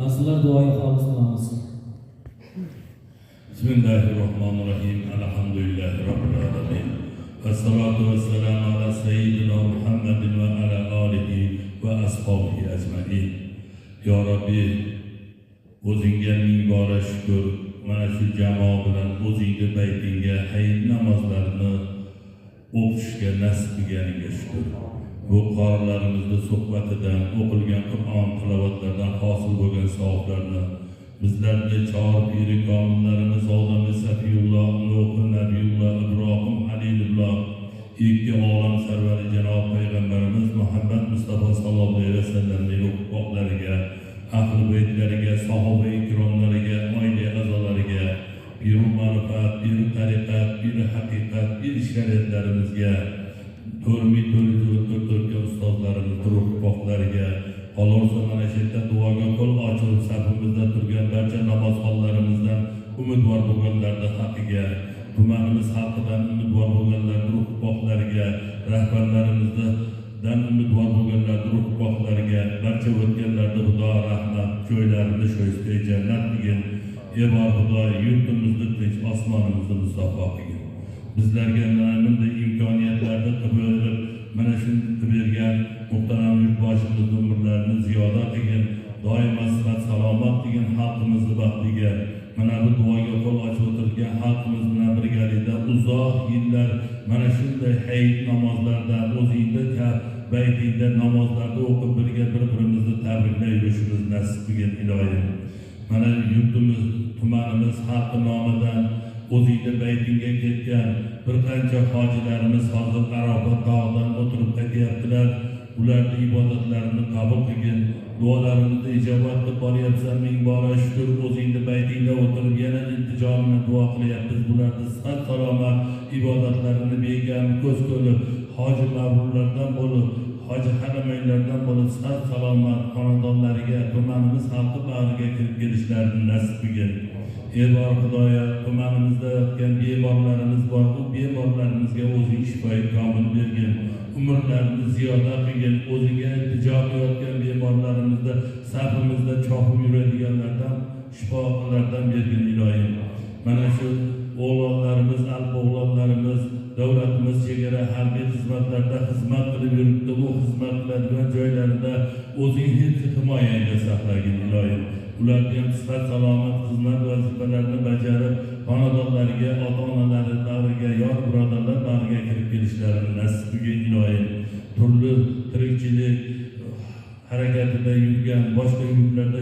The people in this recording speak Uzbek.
Asıllar duayı halis kılamazsın. Bismillahirrahmanirrahim. Elhamdülillahi Rabbil alemin. Vessalatu vesselamu ala seyyidina Muhammedin ve ala alihi ve ashabihi ecmaîn. Ya Rabbi, o'zingga ming bora shukr. Mana shu jamoa bilan o'zingni baytingga hayit namozlarini o'qishga nasib qilganingga shukr. Bu qorilarimizni suhbatidan, o'qilgan Qur'on tilovatlaridan hosil bo'lgan savoblarni bizlarga chor piri komillarimiz Odam Safiyulloh, Nuh, Nabiyulloh, Ibrohim, Halilulloh, ikki olam sarvari janob payg'ambarimiz Muhammad Mustafa sallallohu alayhi vasallamning ruhohlariga, ahli baytlariga, sahoba ikromlariga, oila a'zolariga, bir ma'rifat, bir tariqat, bir haqiqat, bir shariatlarimizga, to'rga ustozlarimiz ruhohlariga, qolursa mana shu yerda duoga qo'l ochib safimizda turgan barcha namozxonlarimizdan umidvor bo'lganlarni haqqiga, tumanimiz xalqidan umidvor bo'lganlar ruhohlariga, rahbarlarimizdan umidvor bo'lganlar ruhohlariga, barcha o'tganlarga Xudo rahmat, joylarini sho'ysday jannat qilgin. Ey Xudo, yurtimizni tinch, osmonimizni musaffo qilgin. Bizlarga bunday imkoniyatlarni qilib, mana shuni bergan muhtaram yurtboshimiz umrlarini ziyoda qilgin, doimo sihat salomat qilgin, xalqimizni baxtiga. Mana bu duoga qo'l ochib o'tirgan xalqimiz bilan birgalikda uzoq yillar mana shunday hayit namozlarda, o'zingda baytingda namozlarda o'qib birga bir-birimizni tabriklay yurishimiz nasib qilgin ilohim. Mana yurtimiz, tumanimiz xalqi nomidan o'zingda baytingga ketgan bir qancha hojilarimiz hozir Arafat tog'idan o'tirib qaytyaptilar. Ularning ibodatlarini qabul qilgin, duolarimizni ijobat qilib boryapsan. Ming bora shukr, o'zingni baytingda o'tirib yana iltijo bilan duo qilyapmiz. Bularni sihat salomat ibodatlarini begam ko'z ko'rib, hoji mabrurlardan bo'lib, hoji haramaylardan bo'lib sihat salomat xonadonlariga, tumanimiz xalqi bag'riga kirib kelishlarini nasib qilgin. Ey Xudoya, tumanimizda yotgan bemorlarimiz bor, bu bemorlarimizga o'zing shifoyi komil bergin, umrlarini ziyoda qilgin. O'ziga iltijo qilayotgan bemorlarimizda safimizda chopib yuradiganlardan shifolardan bergin ilohim. Mana shu o'g'lonlarimiz, o'g'lonlarimiz davlatimiz chegara harbiy xizmatlarda xizmat qilib yuribdi. Bu xizmat qiladigan joylarida o'zing himoyangda saqlagin ilohim. Ularga ham sihat salomat xizmat vazifalarini bajarib, xonadonlariga, ota-onalariga, yor birodarlar bag'riga kirib kelishlarini nasib qilgin ilohim. Turli tirikchilik harakatida yurgan, boshqa yurtlarda